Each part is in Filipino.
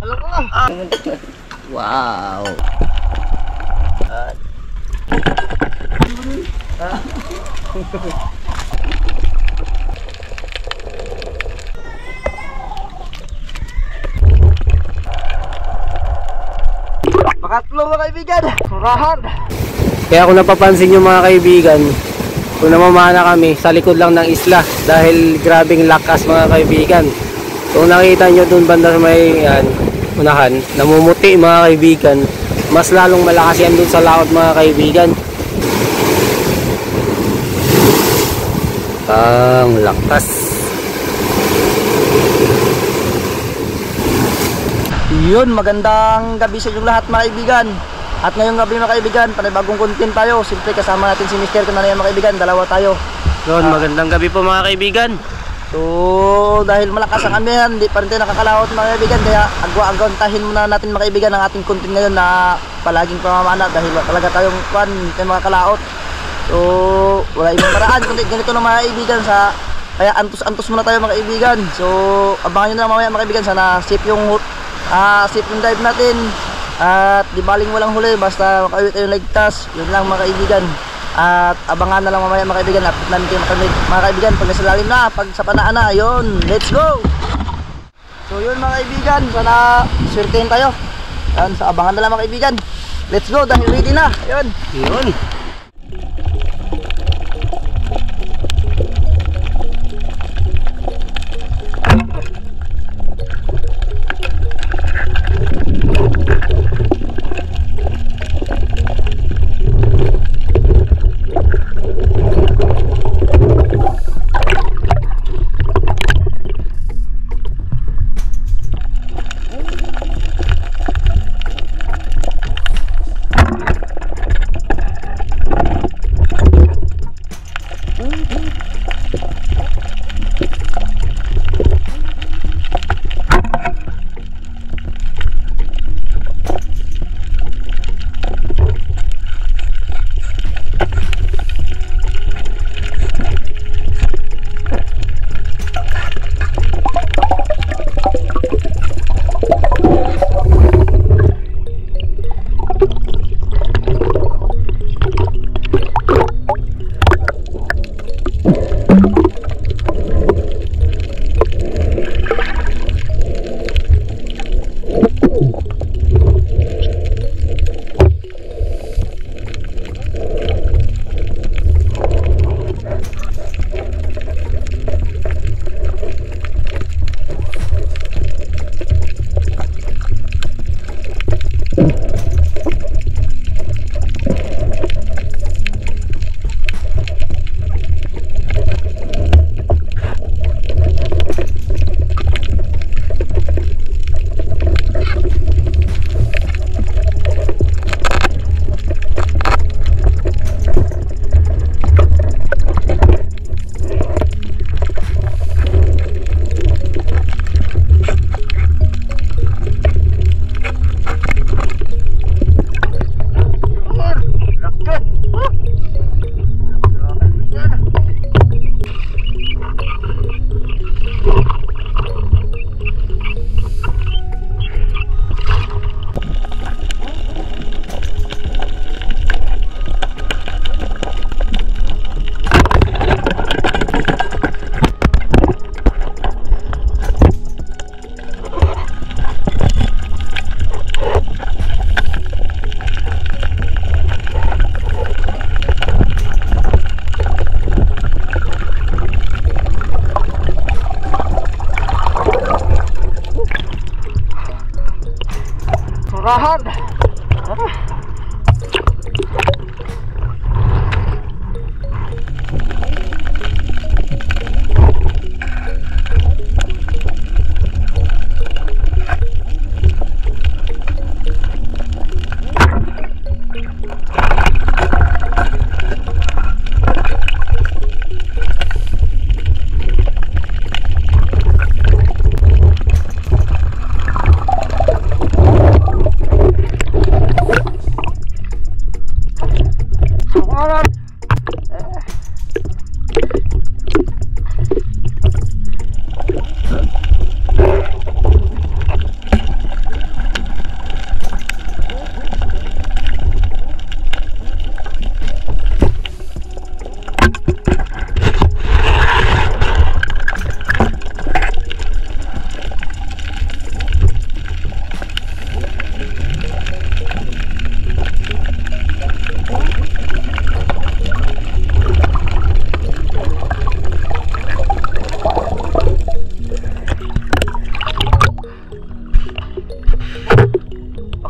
Alam ko. Wow. Pakatlo mga kaibigan. Surahan. Kaya kung napapansin nyo mga kaibigan, kung namamana kami sa likod lang ng isla dahil grabing lakas mga kaibigan. Kung nakita nyo dun banda sa may unahan, namumuti mga kaibigan, mas lalong malakas yan dun sa laot mga kaibigan. Ang lakas. Yun, magandang gabi sa inyong lahat mga kaibigan. At ngayong gabi mga kaibigan, panibagong content tayo. Siyempre kasama natin si Mr. Kananayan mga kaibigan, dalawa tayo. Yun, magandang gabi po mga kaibigan. So, dahil malakas ang amihan, hindi pa rin tayo nakakalaot mga kaibigan. Kaya agwa-agwantahin muna natin mga kaibigan ang ating content ngayon na palaging pamamana. Dahil talaga tayong hindi tayo makakalaot. So, wala ibang paraan kundi ganito na mga kaibigan. Kaya antos-antos muna tayo mga kaibigan. So, abangan nyo na mamaya mga kaibigan. Sana safe yung dive natin. At di baling walang huli, basta makauwi tayo ligtas. Yun lang mga kaibigan. At abangan na lang mamaya mga kaibigan. At namin kayo makamig mga kaibigan. Pag nasa lalim na, pag sa panaan na, yun, let's go. So yun mga kaibigan, sana swertein tayo. Yan, sa abangan na lang mga kaibigan. Let's go, dahil ready na. Yun. Yun. Surahan.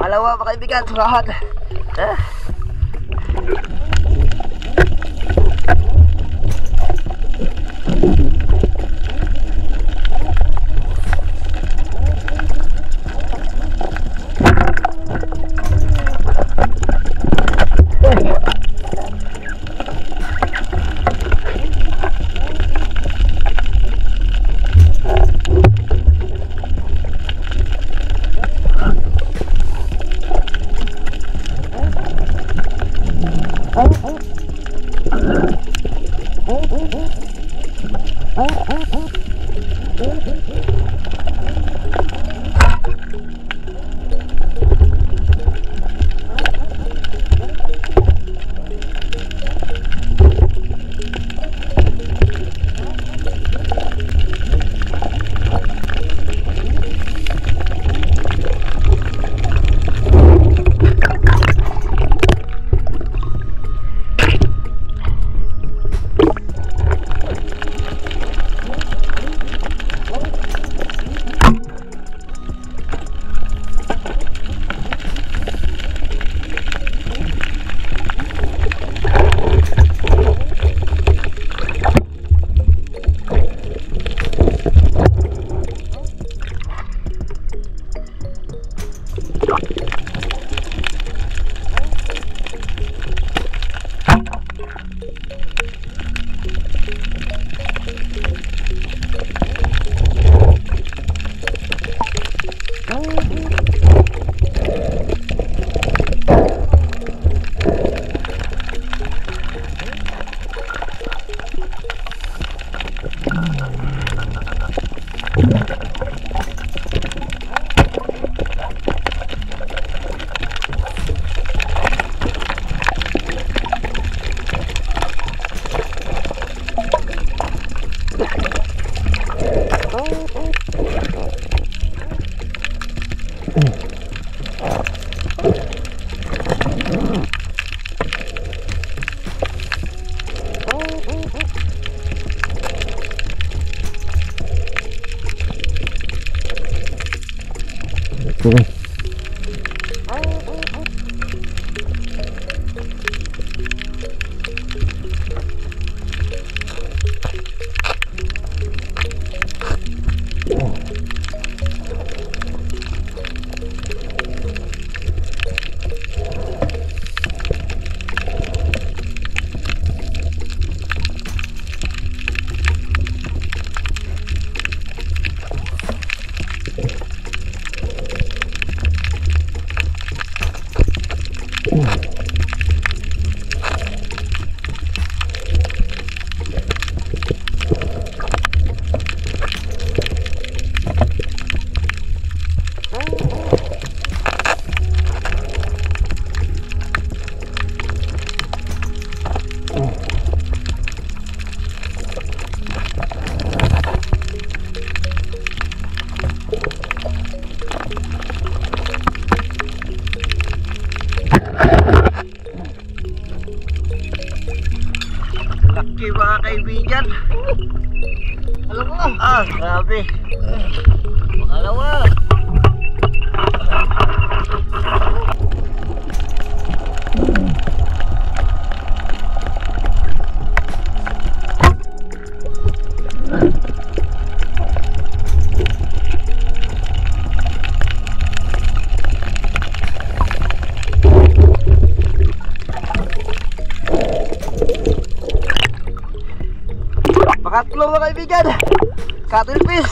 Pangalawa mga kaibigan, lahat. Laki mga kaibigan. Alam mo, grabe. Pangalawa. Pakatlo mga kaibigan, cuttlefish.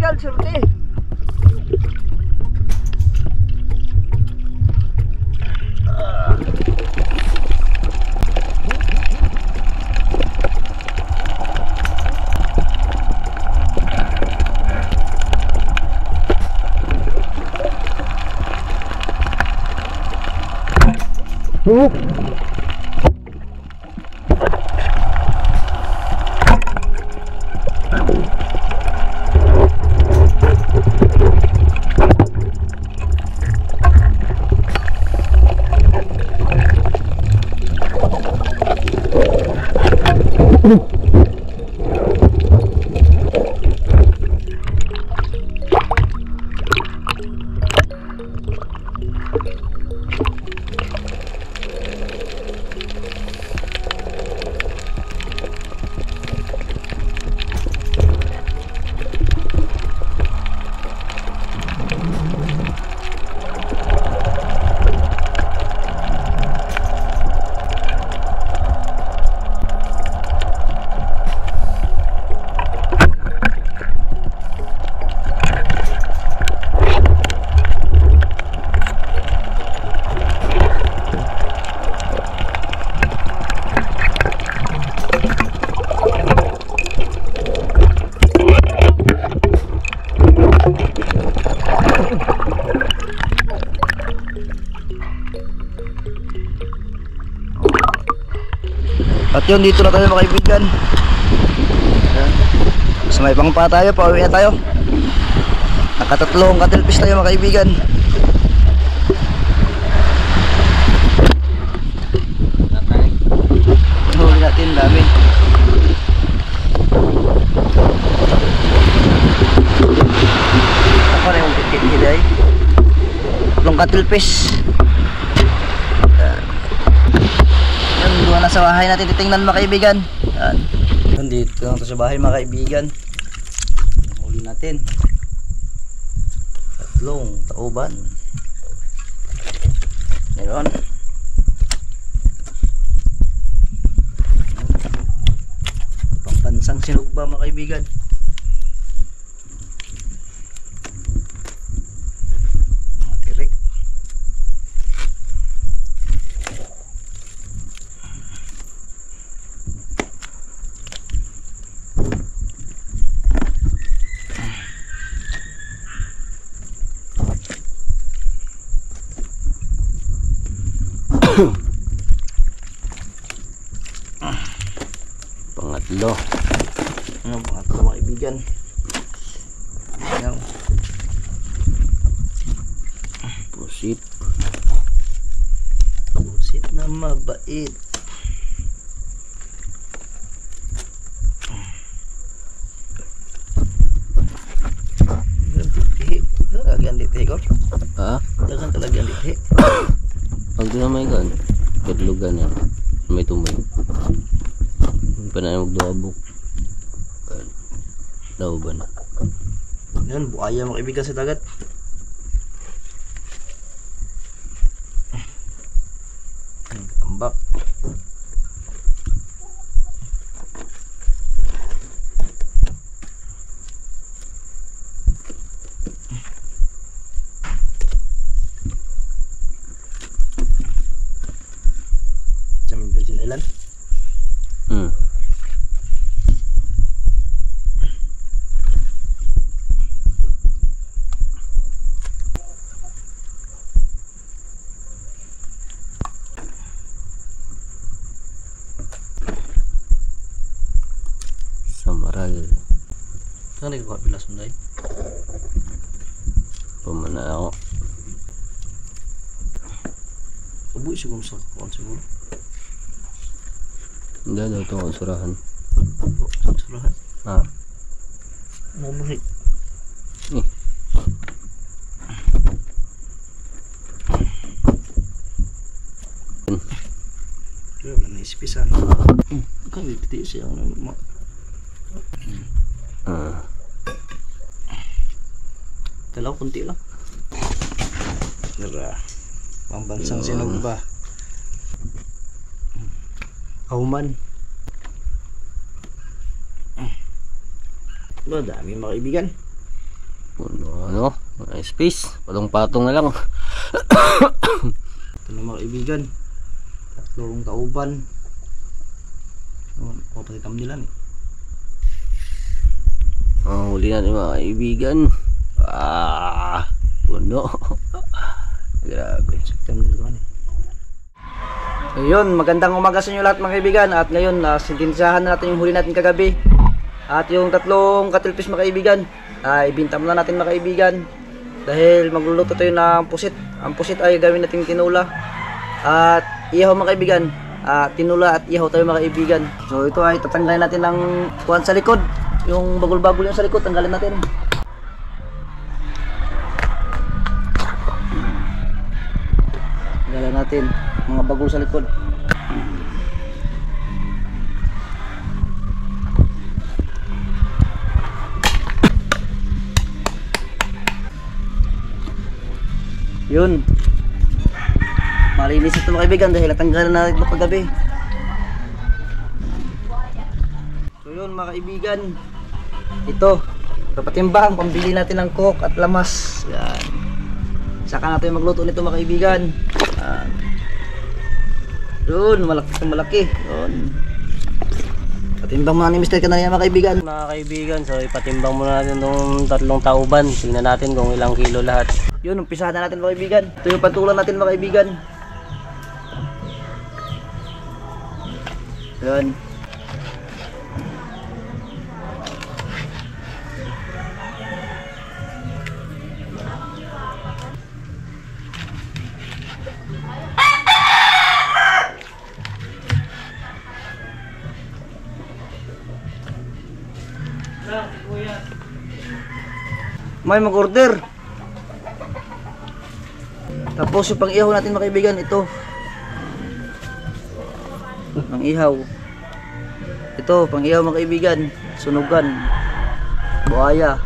kaibigan, surti. At yun, dito na tayo mga kaibigan. Sa may pangpa tayo, pauwi na tayo. Nakatatlong katilpis tayo mga kaibigan. Huli natin, dami. Ako rin yung titit nila eh. Tatlong katilpis. Doon na sa bahay natin titingnan mga kaibigan. Yan. Dito lang sa bahay mga kaibigan. Huli natin. Tatlong tauban. Meron. Pambansang sinugba mga kaibigan. Mga tirik. Pangatlo. Ano pangatlo mga kaibigan? Ayan. Pusit. Pusit na mabait. Lagyan dito ko. Ha? Lagyan talagyan dito. Pag doon na may gan, kadlugan yan. May tumoy. Pa na magduabok. Daw ba na? Yan, buaya mga kaibigan sa dagat. Tambak. Diyan Virgin Island. Samaral. Saan nagkakawa pila sunday? Pamana ako. Ubuy siguro sa kakuan siguro. Hindi daw ito ang surahan. Sa surahan. Ah. Mamuhi. Wala na ispisa. Kaya piti siya ang Kalaw kunti lang. Nara. Pambansang sinugba. Kauman. Ba dami mga kaibigan. Ano? Space. Patong-patong na lang. Ito na mga kaibigan. Tatlong tauban. Papatitam nila eh. Huli natin mga kaibigan. Puno. Grabe. Ayun, magandang umaga sa inyo lahat mga kaibigan. At ngayon, sintinsahan natin yung huli natin kagabi. At yung tatlong katilpis mga kaibigan, ibinta muna natin mga kaibigan. Dahil magluluto tayo ng pusit. Ang pusit ay gawin natin tinula. At ihaw mga kaibigan. Tinula at ihaw tayo mga kaibigan. So ito ay tatanggalin natin ng kuwan sa likod. Yung bagol-bagol yung sa likod, tanggalin natin. Tanggalin natin mga bagol sa likod. Yun. Malinis ito mga kaibigan dahil natanggalan natin ito kagabi. So yun mga kaibigan. Ito. Patimbang, pambili natin ng coke at lamas. Yan. Saka natin magluto nito mga kaibigan. Yan. Yun, malaki. Yun. Patimbang muna ni Mr. Kanaya mga kaibigan. Mga kaibigan, so ipatimbang muna natin itong tatlong tauban. Tingnan natin kung ilang kilo lahat. Yun, umpisahan na natin mga kaibigan. Ito yung pantulan natin mga kaibigan. Yun. May mag-order. Tapos yung pang-ihaw natin mga kaibigan, ito. Pang-ihaw. Ito, pang-ihaw mga kaibigan. Sunugan. Buhaya.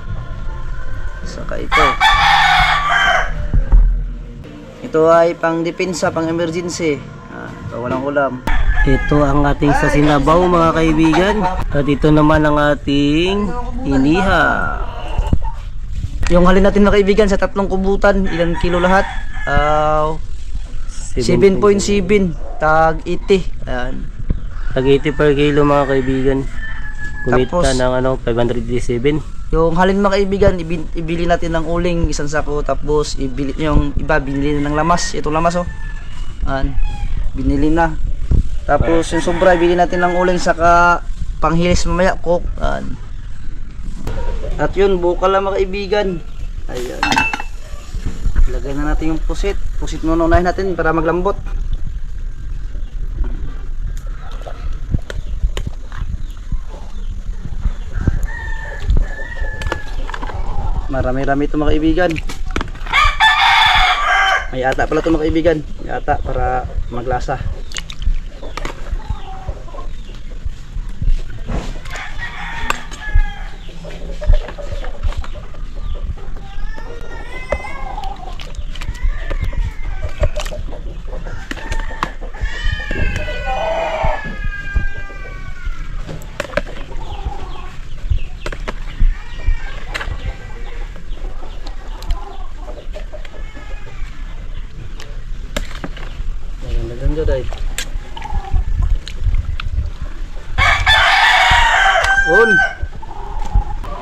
Saka ito. Ito ay pang-depensa, pang-emergency. Ito, walang ulam. Ito ang ating sasinabaw mga kaibigan. At ito naman ang ating iniha. Yung halin natin mga kaibigan sa tatlong kubutan, ilang kilo lahat? 7.7 tag 80. Ayan. Tag 80 per kilo mga kaibigan. Kumita Tapos, ng 587. yung halin mga kaibigan, ibili natin ng uling isang sako, tapos ibili yung iba binili na ng lamas. Itong lamas oh. Ayan. Binili na. Tapos yung sobra ibili natin ng uling saka panghilis mamaya coke. Ayan. At yun, bukal lang mga kaibigan. Ayan. Lagay na natin yung pusit. Pusit muna unahin natin para maglambot. Marami-rami ito mga kaibigan. May ata pala ito mga kaibigan. May ata para maglasa.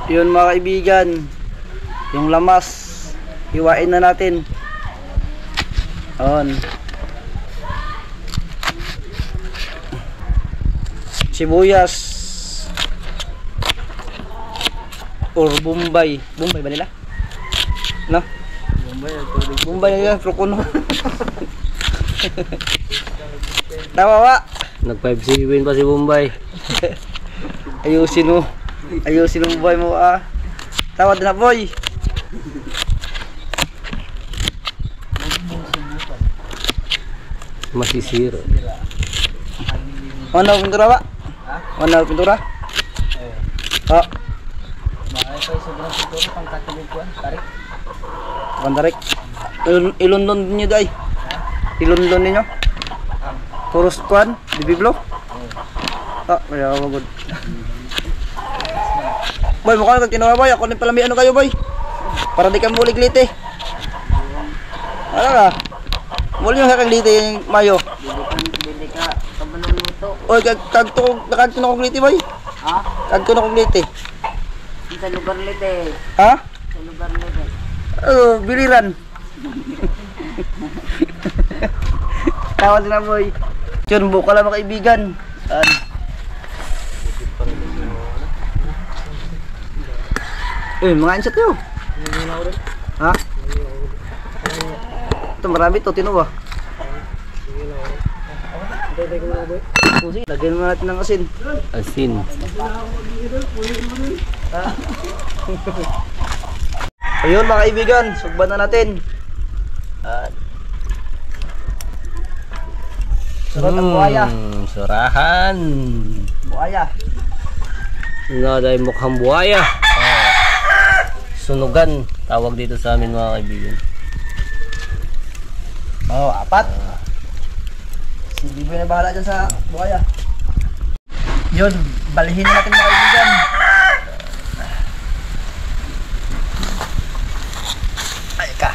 Yun mga kaibigan, yung lamas hiwain na natin. On. Sibuyas or Bombay ba nila? No? Bombay yan, Prokuno. Tawa. Nag 5-7 pa si Bombay. Ayusin mo boy mo Tawad na boy. Masisira. Mana pintura pak? Mana pintura? Oh. Tarik. Ilundon niyo day. Ilundon niyo. Purus kuan di biblo. Kaya magod. Boy, mukha nagtinawa boy. Ako ni palami ano kayo boy? Para di ka muligliti. Ano ka? Muli yung kagliti yung mayo. Bili ka kabaluluto. Oy, kagto na kong gliti boy. Ha? Kagto na kong gliti. Sa lugar lite. Ha? Sa lugar lite. Oh, biliran. Tawad na boy. Yun, buka lang mga kaibigan. Mga insert yun. Ha? Ito marami to, tinuwa. Lagyan mo natin ng asin. Asin. Ayun mga kaibigan, sugban na natin. Surot ang buhaya. Surahan. Buhaya. Nga dahil mukhang buhaya. Sunugan. Tawag dito sa amin mga kaibigan. Oh, 4. Si Biboy na bahala dyan sa buhaya. Yun, balihin na natin mga kaibigan. Ay ka.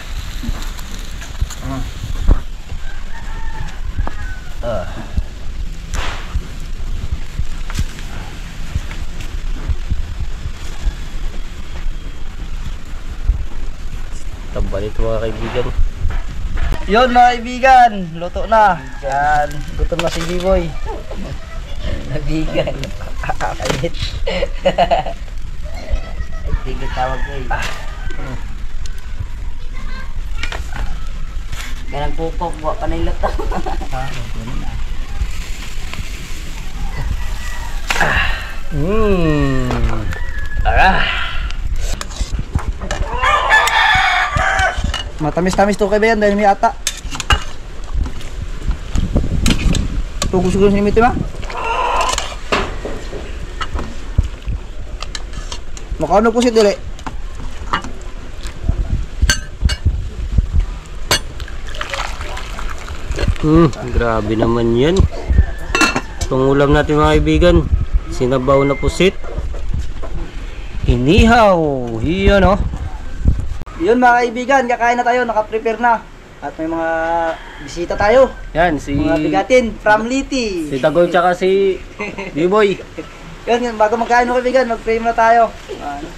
Taba dito mga kaibigan. Yun mga kaibigan, luto na. Yan, gutom na si Biboy. Nabigan. Kait. Tigil tawag ko eh. Ganang pupok, buwa pa na yung lata. Matamis-tamis to kaibigan dahil may ata. Tugo-sugo sa limit ma. Makano po si dili. Grabe naman yan. Itong ulam natin mga kaibigan, sinabaw na pusit, inihaw. Iyon oh. Yun mga kaibigan, kakain na tayo, naka-prepare na. At may mga bisita tayo. Yan si Mga bigatin from Liti. si Tagol tsaka si Biboy. Yun, bago magkain mga kaibigan, mag-pray muna tayo.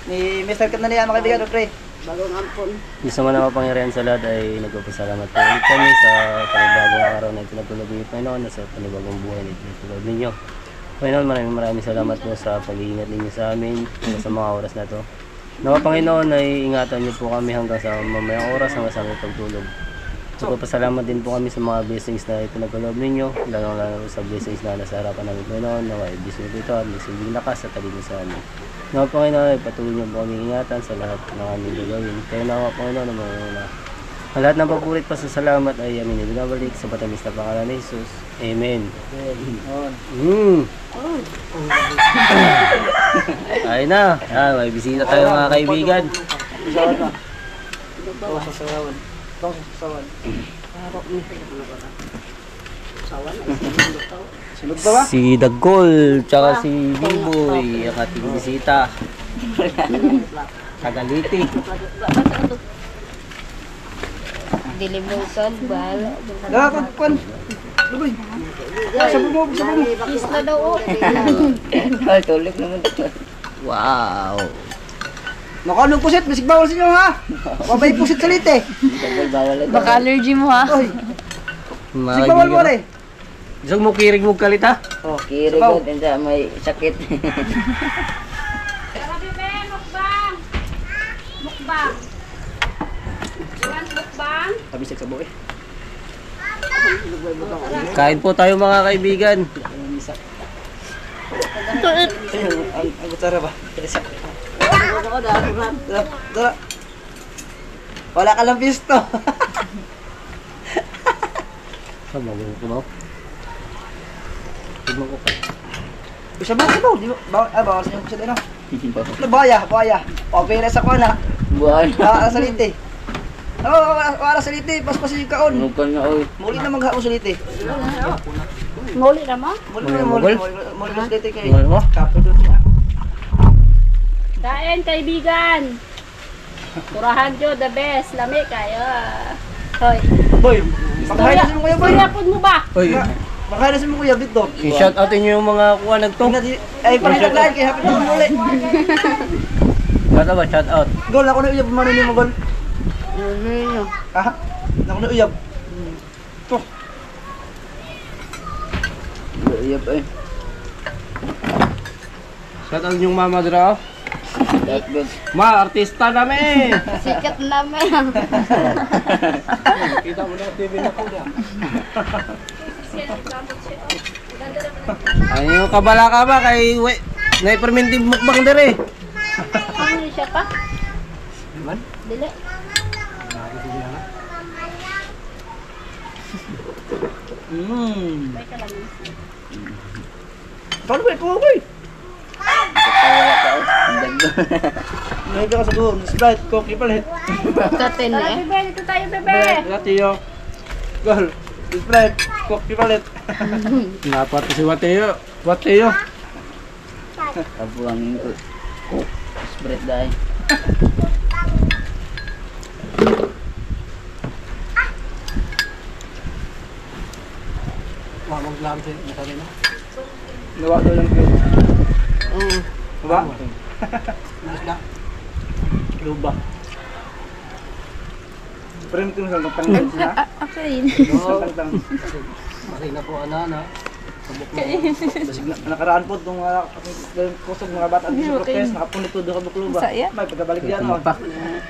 Ni Mr. Kat na niya mga kaibigan, mag-pray. Bagong ampon. Isa man ang mapangyarihan sa lahat ay nagpapasalamat po ulit kami sa panibagong araw na itinatulog niyo Panginoon at sa panibagong buhay na itinatulog ninyo. Panginoon, maraming salamat po sa pag-iingat ninyo sa amin sa mga oras na to. Nawa Panginoon ay ingatan niyo po kami hanggang sa mamayang oras hanggang sa aming pagtulog. Nagpapasalamat din po kami sa mga blessings na itinagkaloob ninyo, lalo sa blessings na nasa harapan namin Panginoon, nawa ibis nyo dito at silbing lakas at talino sa amin. Nawa Panginoon ay patuloy niyo po kami ingatan sa lahat ng aming gagawin. Kaya nawa Panginoon na ang lahat ng papuri at pasasalamat ay amin ibinabalik sa matamis na pangalan ni Jesus. Amen. Ay na. May bisita tayo mga kaibigan. Si Dagol tsaka si Biboy ang ating bisita. Tagaliti. Dilimutan, bal. Nakakagpan. Luboy. Sabi mo. Kiss na daw. Ay, tulik naman dito. Wow. Nakanong pusit, bisig bawal sa inyo ha. Mabay pusit sa lite. Double bawal ito. Baka allergy mo ha. Oy, Mga bisig bawal mo kaibigan. Gusto mo kirig mo kalit ha? Oh, kiri Sabaw. ko din sa may sakit. Mukbang. Mukbang. Kabisig sa buhay. Kain po tayo mga kaibigan. Ang kutsara ba? Dara. Wala ka lang pisto. Sama mo ko mo. Tignan ko pa. Sabaw. Di ba? Bawal sa inyo pusit ano? Baya. Pabira sa kuna. Buhay. Sa lite. Wala sa lite, paspas yung kaon. Mukan nga, oy. Muli na maghaon sa lite. Nguli na mo? Muli sa lite kay. Muli mo? Kapo doon niya. Kain, kaibigan. Turahan jo, the best. Lami kayo. Hoy. Boy, makahay na si mo kuya boy. Kuya, pud mo ba? Oy, Makahay na si mo kuya dito. i-shout outin nyo yung mga kuha nagto. Ay, panahit lang kay hapit na muli. Shout out ba? Shout out. Gol, ako na uyab man ni mo gol. Ha? Ako na uyab. To. Iya pa eh. Shout out yung mama dra. That's good. Ma, artista namin. Sikat namin. Kita mo na TV na kuya. Ay, yung kabala ka ba kay na-fermentive mukbang dere. Ano siya pa? Man? Dili. May kalamin. Paano ba ikaw boy? Katawa ka oh. Ang dagdo. Ngayon ka sa doon, Sprite, Coke, palit. Tatin Eh? Tara, bebe. Dito tayo, bebe. Latiyo. Gol, Sprite, Coke, palit. Dapat si Wateo. Wateo. Kabuangin ko. Spread dahil. Mamang lang sa nasabi na. Nawa daw lang kayo. Diba? Luba. Prem tim sa tangtang na. Okay. Tangtang. Masay na po ana. Sabok na. Basig na nakaraan po tong kusog mga bata dito sa protest nakapunit to do ka bukluba. May pagkabalik diyan oh.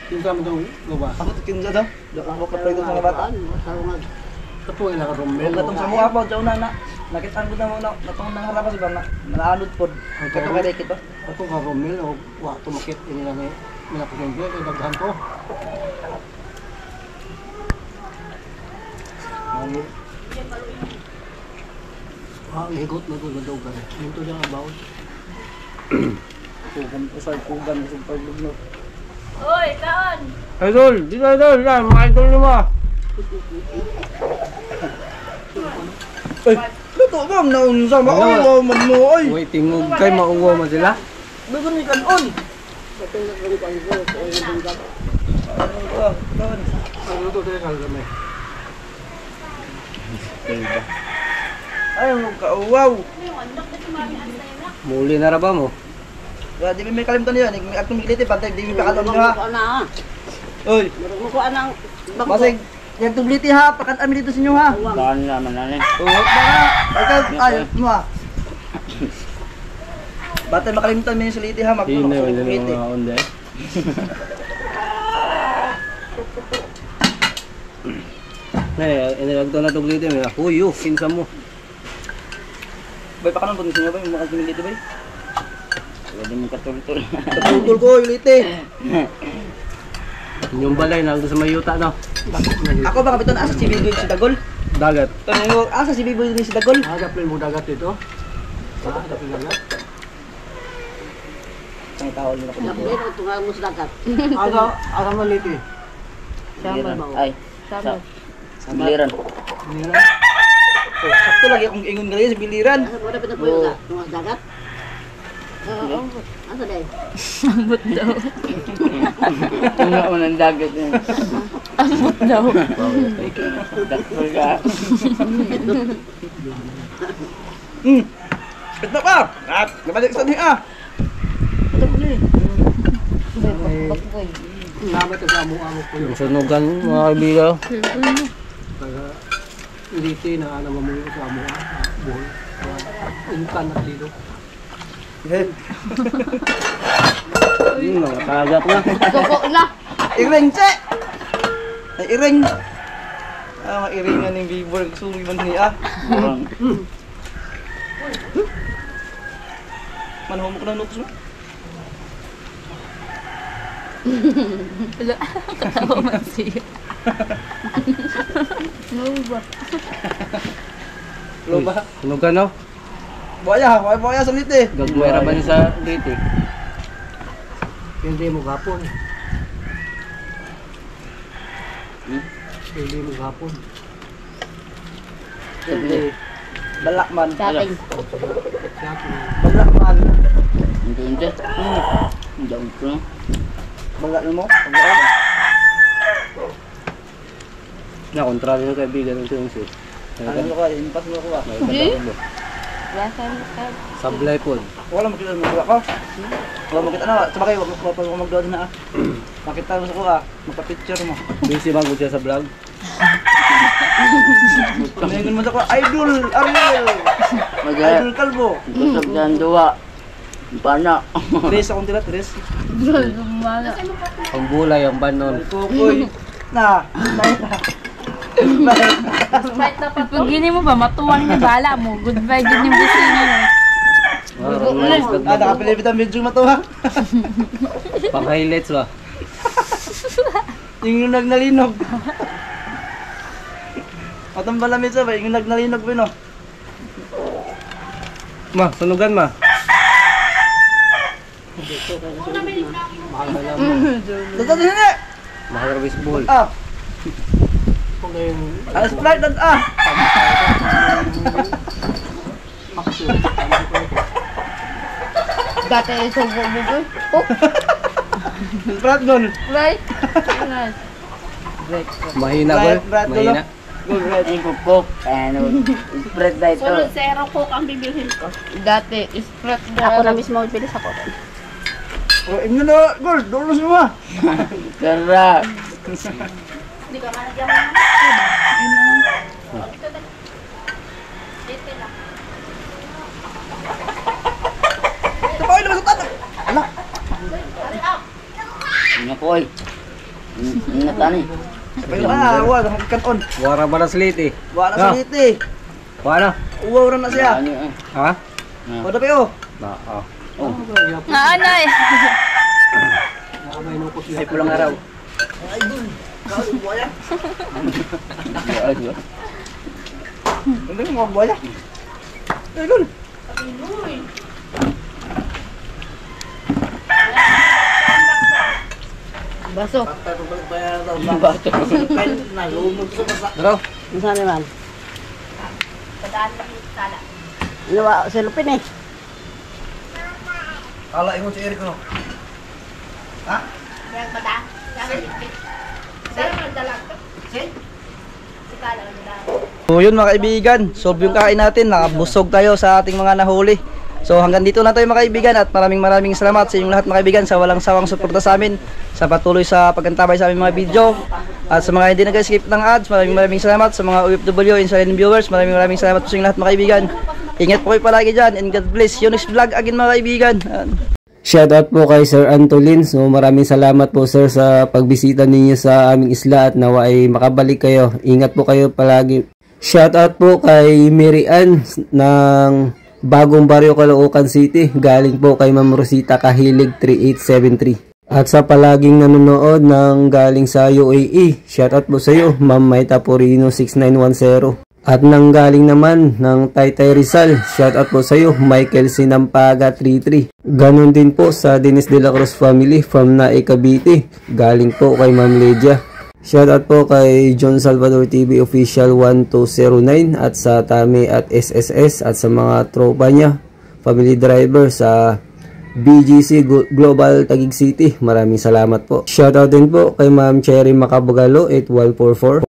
Yung kamo daw, luba. Ako kinsa daw. Do ang bukod pa mga bata. Tapo ina ka Romel. Katong sa mga po sa una na. Nakita ko na mo na natong nang harapan sa bana. Naanod pod. Kato kay kito. Ako ka Romel o wa tumakit ini lang eh. Minapagyan ko kay daghan ko. Ah, higot na ko daw ka. Dito lang about. Kugan usay kugan sa paglugno. Hoy, kaon. Idol, dito idol, yan, mga idol nyo ba? Ay, luto ba ang naunsa mauwa man mo ay. Uy, tingog kay mauwa man sila. Dugon ni kanon. Ano to tayo kalgamay? Ay, mo kauwaw. Muli na ra ba mo? Ya, di may kalimtan niya, ning atong milite pantay di mi pakalom niya. Oy, Mo ko anang basig yang tubliti ha, pakan ami dito sa inyo ha. Baan naman nanin. Oo, baka ay mo ha. Batay makalimtan mi sa liti ha, magpuno sa liti. onde. Inilag to na tong liti mo. Huy, kinsa mo. Bay pakanon pud niyo ba yung mga milite bay? Pwede mo katultul. Tutol ko yung liti. Yung balay na sa mayuta no. Ako baka biton asa si Biboy si Dagol. Dagat. Tanong asa si Biboy si Dagol. Agap mo dagat dito. Agap dagat. Ang tao nila ko dito. tungal mo sa dagat. Aga man liti. Ay. Sa biliran. Oh, sakto lagi akong ingon gali sa biliran. Wala pa na po yung dagat. Oo. Asa day? Tunga mo ng dagat yun. Ambot daw. Dakol ka. Ito pa. At nabalik sa niya. Ito po ni. Salamat sa amo ko yung sunugan mga kaibigan. Taga liti na ano mo sa amo buhol. Inkan at dito. Mga tagap na. Suko na. Iring che. Ay iring. Ah, mairingan ng bibor suri man niya. Manhumok na nutos mo. Katawa man siya. Loba. Sunugan no? Buaya sa liti. Gagmay ra ba niya sa liti? Hindi mo gapon. Hindi mo gapon. Balakman. Dating. Balakman. Hindi. Jauh ko. Baga mo? Baga. Na-control yung kaibigan ng Tunsi. Ano ko, impas mo ko ba? Sablay po. Wala makita mo ko. Wala makita na. Sabagay, wag mo magdoon na. Makita mo sa ko magpa-picture mo. Busy ba siya sa vlog? Ngayon mo sa ko, Idol Ariel. Idol Kalbo. Kusog dyan duwa. Pana. Tres akong tila, tres. Ang bulay, ang banon. Kukoy. Na. Pag gini mo ba, matuwang niya bala mo. Goodbye din yung gusto niya. Nakapilipit ang medyo matuwa. Pang highlights ba? Yung nagnalinog. Matang balamit sa ba? Yung nagnalinog ba no? Ma, sunugan ma. Dito din na! Mahal baseball. Ah! Alas flight dan Dati sa bubugoy. Oh, Brad doon. right. Mahina ko. Brad, Mahina. Ay kukok. Ano. Spread na ito. Sunod, 0 coke ang bibilhin ko. Dati, spread Ako na mismo magbilis ako. Oh, inyo na, gol, doon semua. Kara. Hindi ka malagyan mo. Tapoy na sa tanah. Anak, Nga po ay. Natani. tapoy na, wala nang kanon. Wara ba na slit eh? Wala sa liti. Wala. Uwaw na siya. Ano eh. Ha? Wala pa yo. Na, Oh. Naanay. Ay pulang araw. Ay, dun. Kau buaya. Ano. Hindi mo buaya. Ay, dun. Baso. Bato. Bro, Ano saan naman? Ano ba? Silupin eh. Kala ingon si Eric no. Ha? So yun mga kaibigan, solve yung kain natin, nakabusog tayo sa ating mga nahuli. So hanggang dito lang tayo mga kaibigan at maraming salamat sa inyong lahat mga kaibigan sa walang sawang suporta sa amin, sa patuloy sa pag-antabay sa aming mga video. At sa mga hindi nag-skip ng ads, maraming salamat sa mga OFW and silent viewers, maraming salamat po sa inyong lahat mga kaibigan. Ingat po kayo palagi dyan and God bless. Yun is vlog again mga kaibigan. shoutout po kay Sir Antolin. So maraming salamat po sir sa pagbisita ninyo sa aming isla at nawa ay makabalik kayo. Ingat po kayo palagi. Shoutout po kay Mary Ann ng Bagong Barrio, Caloocan City. Galing po kay Ma'am Rosita Kahilig 3873. At sa palaging nanonood ng galing sa UAE, shoutout po sa iyo Ma'am Maita Porino 6910. At nang galing naman ng Taytay Rizal, shoutout po sa iyo Michael Sinampaga 33. Ganon din po sa Dennis de la Cruz family from Nae Cavite. Galing po kay Ma'am Lydia. Shoutout po kay John Salvador TV Official 1209 at sa Tami at SSS at sa mga tropa niya, family driver sa BGC Global Taguig City. Maraming salamat po. Shoutout din po kay Ma'am Cherry Macabugalo 8144.